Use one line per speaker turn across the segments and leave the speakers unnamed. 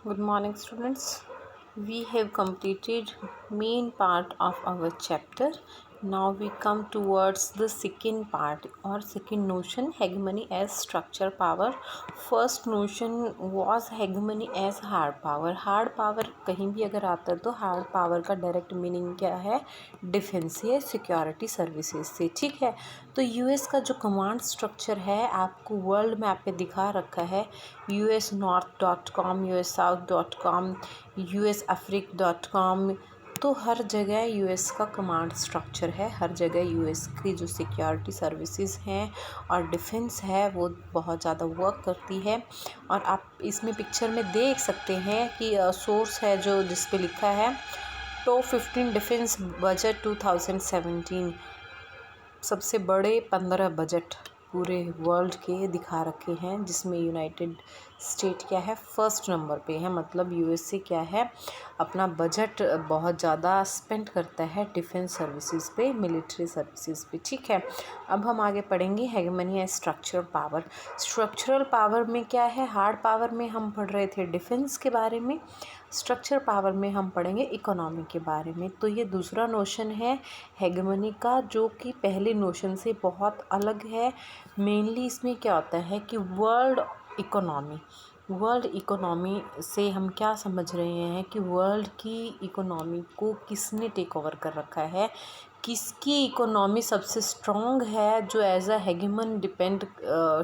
Good morning, students. We have completed main part of our chapter. Now we come towards the second part or second notion, hegemony as structure power. First notion was hegemony as hard power. Hard power कहीं भी अगर आता है तो hard power का direct meaning क्या है? Defence या सिक्योरिटी सर्विसेज से, ठीक है। तो यूएस का जो कमांड स्ट्रक्चर है आपको वर्ल्ड मैप पे दिखा रखा है। usnorth.com, ussouth.com, usafric.com, तो हर जगह यूएस का कमांड स्ट्रक्चर है। हर जगह यूएस की जो सिक्योरिटी सर्विसेज हैं और डिफेंस है वो बहुत ज़्यादा वर्क करती है। और आप इसमें पिक्चर में देख सकते हैं कि सोर्स है जो जिस पे लिखा है टॉप 15 डिफेंस बजट 2017, सबसे बड़े 15 बजट पूरे वर्ल्ड के दिखा रखे हैं, जिसमें यूनाइटेड स्टेट क्या है फर्स्ट नंबर पे है। मतलब यूएसए क्या है अपना बजट बहुत ज़्यादा स्पेंड करता है डिफेंस सर्विसेज पे, मिलिट्री सर्विसेज पे, ठीक है। अब हम आगे पढ़ेंगे hegemony as structural power. Structural power में क्या है? हार्ड पावर में हम पढ़ रहे थे डिफेंस के बारे में, स्ट्रक्चर पावर में हम पढ़ेंगे इकोनॉमी के बारे में। तो ये दूसरा नोशन है हेगेमनी का, जो कि पहले नोशन से बहुत अलग है। मेनली इसमें क्या होता है कि वर्ल्ड इकोनॉमी से हम क्या समझ रहे हैं कि वर्ल्ड की इकोनॉमी को किसने टेक ओवर कर रखा है, किसकी इकोनॉमी सबसे स्ट्रॉन्ग है, जो एज अ हेगेमन डिपेंड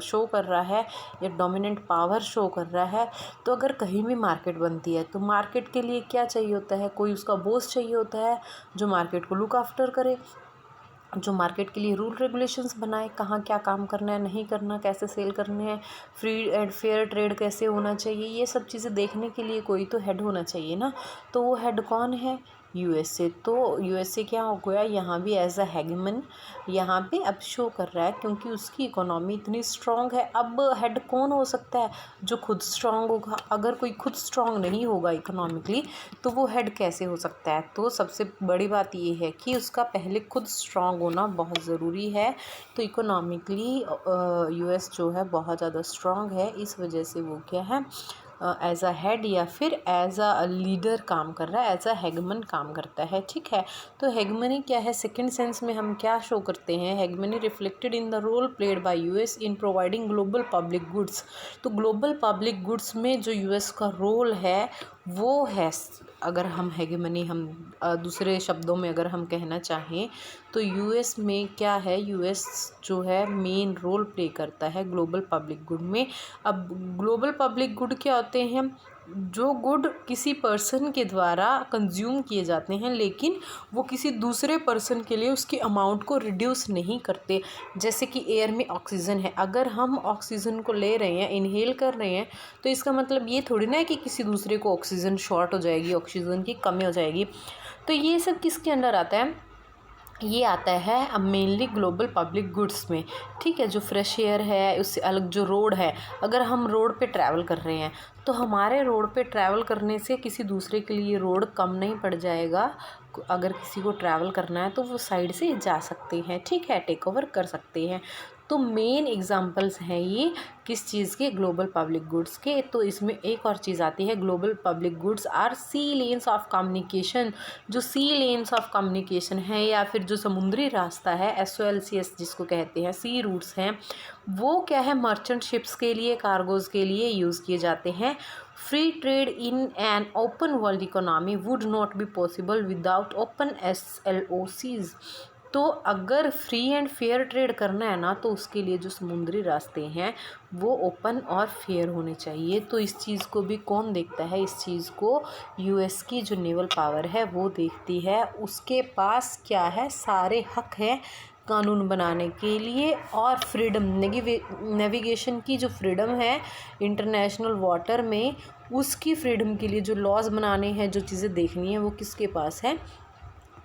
शो कर रहा है या डोमिनेंट पावर शो कर रहा है। तो अगर कहीं भी मार्केट बनती है तो मार्केट के लिए क्या चाहिए होता है? कोई उसका बॉस चाहिए होता है जो मार्केट को लुक आफ्टर करे, जो मार्केट के लिए रूल रेगुलेशंस बनाए, कहाँ क्या काम करना है, नहीं करना, कैसे सेल करने हैं, फ्री एंड फेयर ट्रेड कैसे होना चाहिए, ये सब चीज़ें देखने के लिए कोई तो हेड होना चाहिए ना। तो वो हेड कौन है? यूएसए। तो यूएसए क्या हो गया यहाँ भी एज अ हेगेमन यहाँ पे अब शो कर रहा है, क्योंकि उसकी इकोनॉमी इतनी स्ट्रांग है। अब हेड कौन हो सकता है? जो खुद स्ट्रांग होगा। अगर कोई खुद स्ट्रांग नहीं होगा इकोनॉमिकली तो वो हेड कैसे हो सकता है? तो सबसे बड़ी बात ये है कि उसका पहले खुद स्ट्रांग होना बहुत ज़रूरी है। तो इकोनॉमिकली यूएस जो है बहुत ज़्यादा स्ट्रांग है, इस वजह से वो क्या है एज अ हेड या फिर एज अ लीडर काम कर रहा है, एज अ हेगमन काम करता है, ठीक है। तो हेगमनी क्या है? सेकंड सेंस में हम क्या शो करते हैं? Hegemony reflected in the role played by US in providing global public goods. तो ग्लोबल पब्लिक गुड्स में जो यूएस का रोल है वो है, अगर हम हेगेमनी हम दूसरे शब्दों में अगर हम कहना चाहें तो यूएस में क्या है? यूएस जो है मेन रोल प्ले करता है ग्लोबल पब्लिक गुड में। अब ग्लोबल पब्लिक गुड क्या होते हैं? जो गुड किसी पर्सन के द्वारा कंज्यूम किए जाते हैं, लेकिन वो किसी दूसरे पर्सन के लिए उसकी अमाउंट को रिड्यूस नहीं करते। जैसे कि एयर में ऑक्सीजन है, अगर हम ऑक्सीजन को ले रहे हैं, इनहेल कर रहे हैं, तो इसका मतलब ये थोड़ी ना है कि किसी दूसरे को ऑक्सीजन शॉर्ट हो जाएगी, ऑक्सीजन की कमी हो जाएगी। तो ये सब किसके अंडर आता है? ये आता है अब मेनली ग्लोबल पब्लिक गुड्स में, ठीक है। जो फ्रेश एयर है, उससे अलग जो रोड है, अगर हम रोड पे ट्रैवल कर रहे हैं तो हमारे रोड पे ट्रैवल करने से किसी दूसरे के लिए रोड कम नहीं पड़ जाएगा। अगर किसी को ट्रैवल करना है तो वो साइड से जा सकते हैं, ठीक है, टेक ओवर कर सकते हैं। तो मेन एग्जांपल्स हैं ये किस चीज़ के? ग्लोबल पब्लिक गुड्स के। तो इसमें एक और चीज़ आती है, global public goods are sea lanes of communication. जो सी लेन्स ऑफ कम्युनिकेशन है या फिर जो समुद्री रास्ता है, SOLCS जिसको कहते हैं, सी रूट्स हैं, वो क्या है? मर्चेंट शिप्स के लिए, कार्गोज़ के लिए यूज़ किए जाते हैं। Free trade in an open world economy would not be possible without open SLOCs। तो अगर फ्री एंड फेयर ट्रेड करना है ना, तो उसके लिए जो समुद्री रास्ते हैं वो ओपन और फेयर होने चाहिए। तो इस चीज़ को भी कौन देखता है? इस चीज़ को यूएस की जो नेवल पावर है वो देखती है। उसके पास क्या है? सारे हक हैं कानून बनाने के लिए, और फ्रीडम नेविगेशन की जो फ्रीडम है इंटरनेशनल वाटर में, उसकी फ्रीडम के लिए जो लॉज बनाने हैं, जो चीज़ें देखनी है, वो किसके पास है?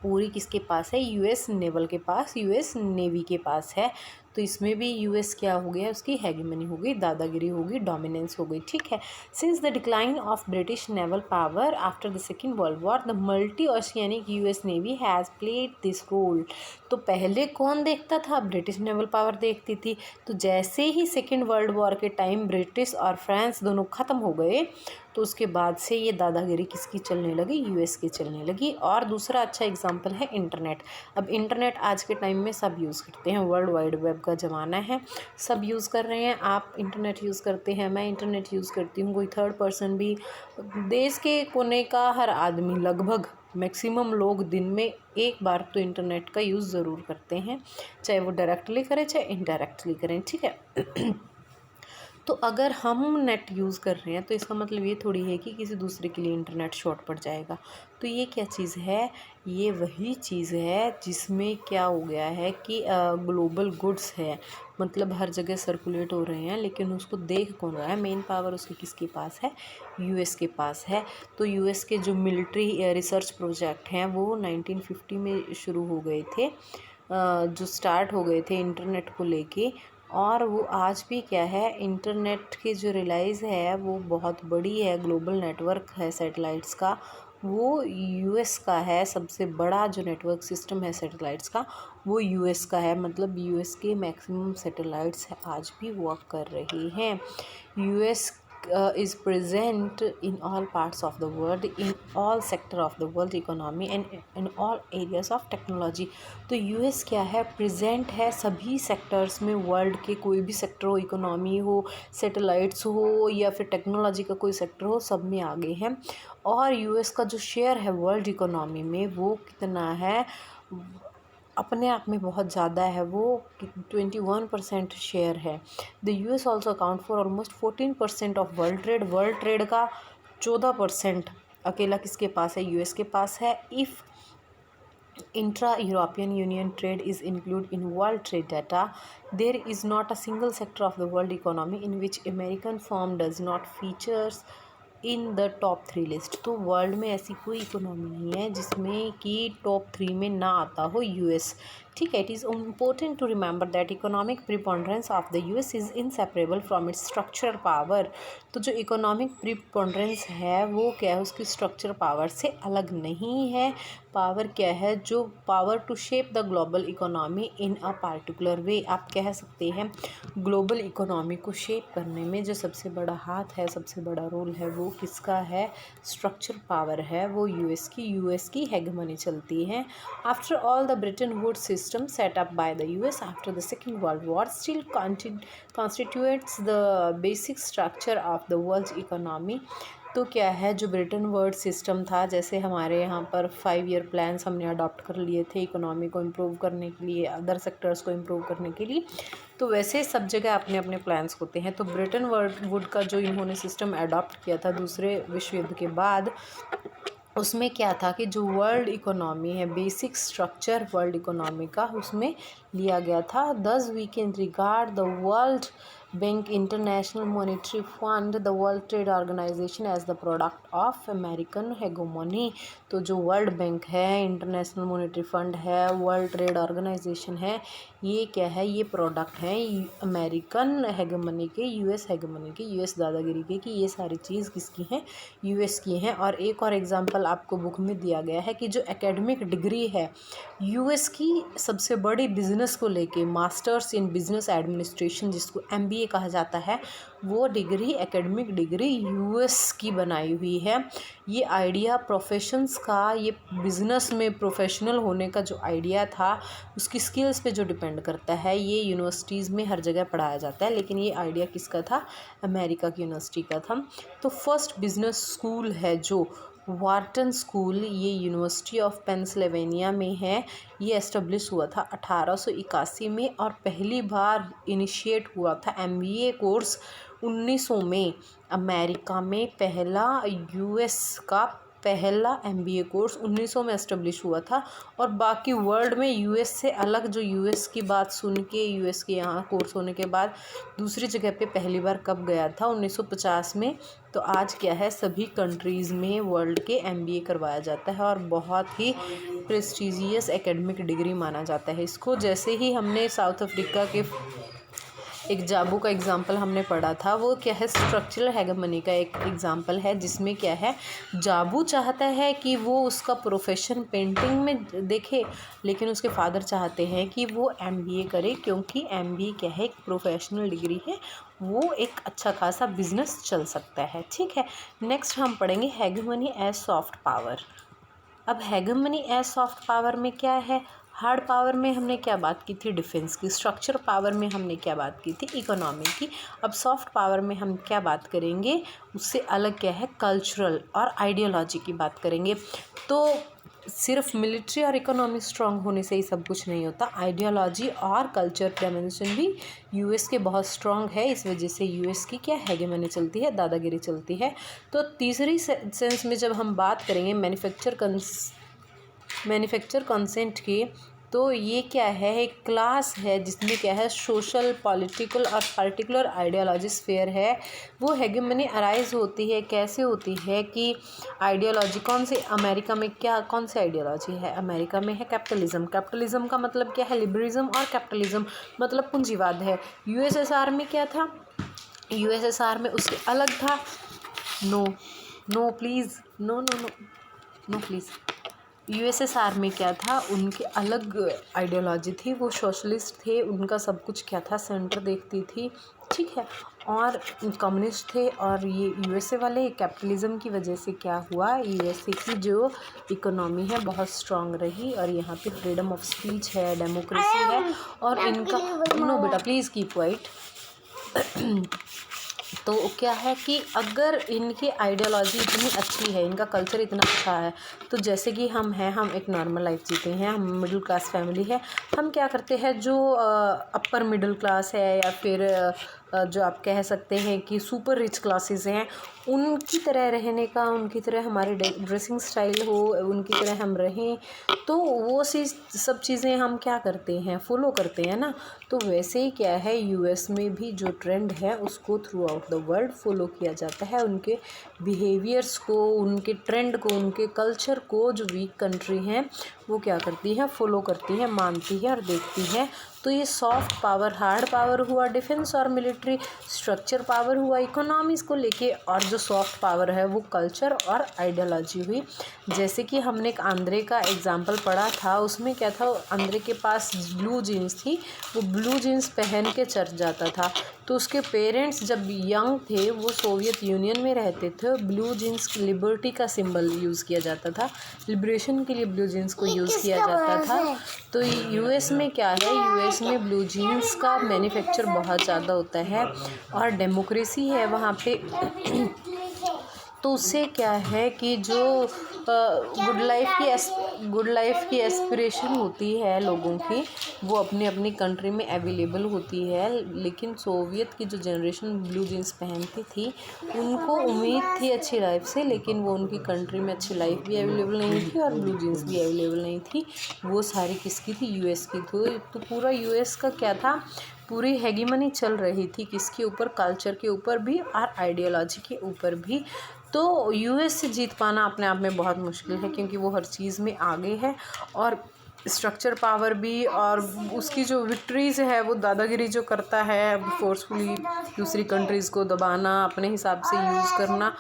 पूरी किसके पास है? यूएस नेवल के पास, यूएस नेवी के पास है। तो इसमें भी यूएस क्या हो गया? उसकी हेगेमनी हो गई, दादागिरी हो गई, डोमिनेंस हो गई, ठीक है। Since the decline of British naval power after the Second World War, the multi oceanic US navy has played this role. तो पहले कौन देखता था? ब्रिटिश नेवल पावर देखती थी। तो जैसे ही सेकेंड वर्ल्ड वॉर के टाइम ब्रिटिश और फ्रांस दोनों ख़त्म हो गए, तो उसके बाद से ये दादागिरी किसकी चलने लगी, यूएस की चलने लगी। और दूसरा अच्छा एग्जांपल है इंटरनेट। अब इंटरनेट आज के टाइम में सब यूज़ करते हैं, वर्ल्ड वाइड वेब का ज़माना है, सब यूज़ कर रहे हैं। आप इंटरनेट यूज़ करते हैं, मैं इंटरनेट यूज़ करती हूँ, कोई थर्ड पर्सन भी, देश के कोने का हर आदमी, लगभग मैक्सिमम लोग दिन में एक बार तो इंटरनेट का यूज़ ज़रूर करते हैं, चाहे वो डायरेक्टली करें चाहे इनडायरेक्टली करें, ठीक है। तो अगर हम नेट यूज़ कर रहे हैं तो इसका मतलब ये थोड़ी है कि किसी दूसरे के लिए इंटरनेट शॉर्ट पड़ जाएगा। तो ये क्या चीज़ है, ये वही चीज़ है जिसमें क्या हो गया है कि ग्लोबल गुड्स है, मतलब हर जगह सर्कुलेट हो रहे हैं, लेकिन उसको देख कौन रहा है, मेन पावर उसके किसके पास है, यूएस के पास है। तो यूएस के जो मिलिट्री रिसर्च प्रोजेक्ट हैं वो 1950 में शुरू हो गए थे, जो स्टार्ट हो गए थे इंटरनेट को लेके। और वो आज भी क्या है, इंटरनेट की जो रिलाइज़ है वो बहुत बड़ी है, ग्लोबल नेटवर्क है सैटेलाइट्स का, वो यूएस का है। सबसे बड़ा जो नेटवर्क सिस्टम है सैटेलाइट्स का वो यूएस का है, मतलब यूएस के मैक्सिमम सैटेलाइट्स आज भी वर्क कर रहे हैं। US is present in all parts of the world, in all sector of the world economy and in all areas of technology। तो यूएस क्या है, प्रेजेंट है सभी सेक्टर्स में, वर्ल्ड के कोई भी सेक्टर हो, इकोनॉमी हो, सैटेलाइट्स हो या फिर टेक्नोलॉजी का कोई सेक्टर हो, सब में आगे हैं। और यूएस का जो शेयर है वर्ल्ड इकोनॉमी में वो कितना है, अपने आप में बहुत ज़्यादा है, वो 21% शेयर है। The US also account for almost 14% of world trade. World trade का 14% अकेला किसके पास है, यूएस के पास है। If intra-European Union trade is included in world trade data, there is not a single sector of the world economy in which American firm does not features in the top 3 list. तो world में ऐसी कोई economy नहीं है जिसमें कि top 3 में ना आता हो यूएस, ठीक है। It is important to remember that economic preponderance of the US is inseparable from its structural power. तो जो इकोनॉमिक प्रिपोंडरेंस है वो क्या है, उसकी स्ट्रक्चर पावर से अलग नहीं है। पावर क्या है, जो power to shape the global economy in a particular way. आप कह सकते हैं ग्लोबल इकोनॉमी को शेप करने में जो सबसे बड़ा हाथ है, सबसे बड़ा रोल है, वो किसका है, स्ट्रक्चर पावर है, वो यूएस की हेगमनी चलती है। After all the Britain would system set up by the US after the Second World war still constitutes the basic structure of the world economy. तो क्या है, जो ब्रिटेन वर्ड सिस्टम था, जैसे हमारे यहाँ पर 5 ईयर प्लान्स हमने अडॉप्ट कर लिए थे इकोनॉमी को इम्प्रूव करने के लिए, अदर सेक्टर्स को इम्प्रूव करने के लिए, तो वैसे सब जगह अपने अपने प्लान्स होते हैं। तो ब्रिटेन वुड का जो इन्होंने सिस्टम अडॉप्ट किया था दूसरे विश्व युद्ध के बाद, उसमें क्या था कि जो वर्ल्ड इकोनॉमी है, बेसिक स्ट्रक्चर वर्ल्ड इकोनॉमी का उसमें लिया गया था। Thus we can regard the World Bank, International Monetary Fund, the World Trade Organization as the product of American hegemony. तो जो वर्ल्ड बैंक है, इंटरनेशनल मॉनेटरी फंड है, वर्ल्ड ट्रेड ऑर्गेनाइजेशन है, ये क्या है, ये प्रोडक्ट हैं अमेरिकन हेगमनी के, यूएस हेगमनी के, यूएस दादागिरी के, कि ये सारी चीज़ किसकी हैं, यूएस की हैं। और एक और एग्जांपल आपको बुक में दिया गया है कि जो एकेडमिक डिग्री है यूएस की सबसे बड़ी बिजनेस को लेके, मास्टर्स इन बिजनेस एडमिनिस्ट्रेशन जिसको एमबीए कहा जाता है, वो डिग्री, एकेडमिक डिग्री यूएस की बनाई हुई है। ये आइडिया प्रोफेशंस का, ये बिज़नेस में प्रोफेशनल होने का जो आइडिया था, उसकी स्किल्स पे जो डिपेंड करता है, ये यूनिवर्सिटीज़ में हर जगह पढ़ाया जाता है, लेकिन ये आइडिया किसका था, अमेरिका की यूनिवर्सिटी का था। तो फर्स्ट बिजनेस स्कूल है जो वार्टन स्कूल, ये यूनिवर्सिटी ऑफ पेंसिल्वेनिया में है। ये एस्टेब्लिश हुआ था 1881 में और पहली बार इनिशिएट हुआ था एमबीए कोर्स 1900 में। अमेरिका में पहला, यूएस का पहला एमबीए कोर्स 1900 में एस्टेब्लिश हुआ था। और बाकी वर्ल्ड में यूएस से अलग, जो यूएस की बात सुन के यूएस के यहाँ कोर्स होने के बाद दूसरी जगह पे पहली बार कब गया था, 1950 में। तो आज क्या है, सभी कंट्रीज़ में वर्ल्ड के एमबीए करवाया जाता है और बहुत ही प्रेस्टीजियस एकेडमिक डिग्री माना जाता है इसको। जैसे ही हमने साउथ अफ्रीका के एक जाबू का एग्जाम्पल हमने पढ़ा था, वो क्या है, स्ट्रक्चरल हेगमनी का एक एग्जाम्पल है, जिसमें क्या है, जाबू चाहता है कि वो उसका प्रोफेशन पेंटिंग में देखे, लेकिन उसके फादर चाहते हैं कि वो एमबीए करे, क्योंकि एमबीए क्या है, एक प्रोफेशनल डिग्री है, वो एक अच्छा खासा बिजनेस चल सकता है। ठीक है, नेक्स्ट हम पढ़ेंगे हेगेमनी एज सॉफ्ट पावर। अब हेगेमनी एज सॉफ्ट पावर में क्या है? हार्ड पावर में हमने क्या बात की थी? डिफेंस की। स्ट्रक्चर पावर में हमने क्या बात की थी? इकोनॉमी की। अब सॉफ्ट पावर में हम क्या बात करेंगे? उससे अलग क्या है? कल्चरल और आइडियोलॉजी की बात करेंगे। तो सिर्फ मिलिट्री और इकोनॉमी स्ट्रांग होने से ही सब कुछ नहीं होता, आइडियोलॉजी और कल्चर डायमेंशन भी यूएस के बहुत स्ट्रांग है। इस वजह से यूएस की क्या हेगेमनी चलती है, दादागिरी चलती है। तो तीसरी सेंस में जब हम बात करेंगे मैन्युफैक्चर कंसेंट की, तो ये क्या है? एक क्लास है जिसमें क्या है? सोशल, पॉलिटिकल और पर्टिकुलर आइडियोलॉजी स्फेयर है। वो हेगेमनी अराइज होती है, कैसे होती है कि आइडियोलॉजी कौन से, अमेरिका में क्या कौन सी आइडियोलॉजी है? अमेरिका में है कैपिटलिज्म। कैपिटलिज्म का मतलब क्या है? लिबरलिज्म, और कैपिटलिज्म मतलब पूंजीवाद है। यूएसएसआर में क्या था? यूएसएसआर में उससे अलग था। No please, no please. USSR में क्या था? उनके अलग आइडियोलॉजी थी, वो सोशलिस्ट थे, उनका सब कुछ क्या था? सेंटर देखती थी। ठीक है, और कम्युनिस्ट थे। और ये यूएसए वाले कैपिटलिज्म की वजह से क्या हुआ? यूएसए की जो इकोनॉमी है बहुत स्ट्रांग रही, और यहाँ पे फ्रीडम ऑफ स्पीच है, डेमोक्रेसी है, और इनका नो बेटा प्लीज़ कीप क्वाइट। तो क्या है कि अगर इनकी आइडियोलॉजी इतनी अच्छी है, इनका कल्चर इतना अच्छा है, तो जैसे कि हम एक नॉर्मल लाइफ जीते हैं, हम मिडिल क्लास फैमिली है, हम क्या करते हैं? जो अपर मिडिल क्लास है, या फिर जो आप कह सकते हैं कि सुपर रिच क्लासेस हैं, उनकी तरह रहने का, उनकी तरह हमारे ड्रेसिंग स्टाइल हो, उनकी तरह हम रहें, तो वो सब चीज़ें हम क्या करते हैं? फॉलो करते हैं ना। तो वैसे ही क्या है, यूएस में भी जो ट्रेंड है उसको through out the world follow किया जाता है। उनके बिहेवियर्स को, उनके ट्रेंड को, उनके कल्चर को जो वीक कंट्री हैं वो क्या करती है? फॉलो करती है, मानती है और देखती है। तो ये सॉफ्ट पावर, हार्ड पावर हुआ डिफेंस और मिलिट्री, स्ट्रक्चर पावर हुआ इकोनॉमीज को लेके, और जो सॉफ्ट पावर है वो कल्चर और आइडियोलॉजी हुई। जैसे कि हमने एक आंद्रे का एग्जाम्पल पढ़ा था, उसमें क्या था? आंद्रे के पास ब्लू जीन्स थी, वो ब्लू जीन्स पहन के चर्च जाता था। तो उसके पेरेंट्स जब यंग थे, वो सोवियत यूनियन में रहते थे, ब्लू जीन्स लिबर्टी का सिंबल यूज़ किया जाता था, लिबरेशन के लिए ब्लू जीन्स को यूज़ किया जाता था। तो यूएस में क्या है? यूएस में ब्लू जीन्स का मैन्युफैक्चर बहुत ज़्यादा होता है, और डेमोक्रेसी है वहाँ पे। तो उससे क्या है कि जो गुड लाइफ की एस्पिरेशन होती है लोगों की, वो अपनी अपनी कंट्री में अवेलेबल होती है। लेकिन सोवियत की जो जनरेशन ब्लू जीन्स पहनती थी, उनको उम्मीद थी अच्छी लाइफ से, लेकिन वो उनकी कंट्री में अच्छी लाइफ भी अवेलेबल नहीं थी और ब्लू जीन्स भी अवेलेबल नहीं थी। वो सारी किसकी थी? यूएस की थी। तो पूरा यूएस का क्या था? पूरी हेगेमनी चल रही थी किसके ऊपर? कल्चर के ऊपर भी और आइडियोलॉजी के ऊपर भी। तो यूएस से जीत पाना अपने आप में बहुत मुश्किल है, क्योंकि वो हर चीज़ में आगे है, और स्ट्रक्चर पावर भी, और उसकी जो विक्ट्रीज़ है वो दादागिरी जो करता है, फोर्सफुली दूसरी कंट्रीज़ को दबाना, अपने हिसाब से यूज़ करना।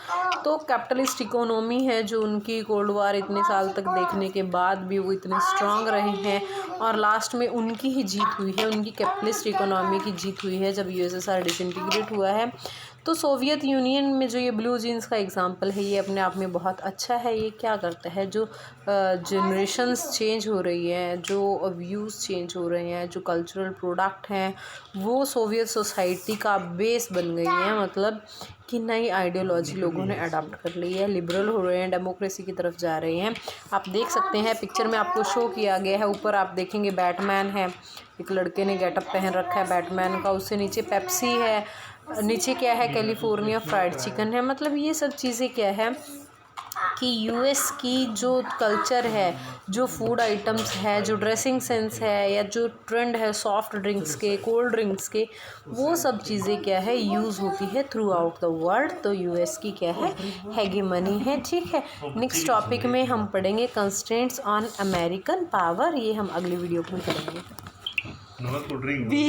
तो कैपिटलिस्ट इकोनॉमी है जो उनकी, कोल्ड वार इतने साल तक देखने के बाद भी वो इतने स्ट्रांग रहे हैं, और लास्ट में उनकी ही जीत हुई है, उनकी कैपिटलिस्ट इकोनॉमी की जीत हुई है जब यूएसएसआर डिसइंटीग्रेट हुआ है। तो सोवियत यूनियन में जो ये ब्लू जीन्स का एग्जांपल है, ये अपने आप में बहुत अच्छा है। ये क्या करता है? जो जनरेशन्स चेंज हो रही हैं, जो व्यूज़ चेंज हो रहे हैं, जो कल्चरल प्रोडक्ट हैं, वो सोवियत सोसाइटी का बेस बन गई है। मतलब कि नई आइडियोलॉजी लोगों ने अडॉप्ट कर ली है, लिबरल हो रहे हैं, डेमोक्रेसी की तरफ जा रहे हैं। आप देख सकते हैं पिक्चर में आपको शो किया गया है, ऊपर आप देखेंगे बैटमैन है, एक लड़के ने गेटअप पहन रखा है बैटमैन का, उससे नीचे पेप्सी है, नीचे क्या है? कैलिफोर्निया फ्राइड चिकन है। मतलब ये सब चीज़ें क्या है कि यूएस की जो कल्चर है, जो फूड आइटम्स है, जो ड्रेसिंग सेंस है, या जो ट्रेंड है सॉफ्ट ड्रिंक्स के, कोल्ड ड्रिंक्स के, वो सब चीज़ें क्या है? यूज़ होती है थ्रू आउट द वर्ल्ड। तो यूएस की क्या है? हेगेमनी है। ठीक है, नेक्स्ट टॉपिक में हम पढ़ेंगे कंस्ट्रेंट्स ऑन अमेरिकन पावर। ये हम अगली वीडियो में करेंगे।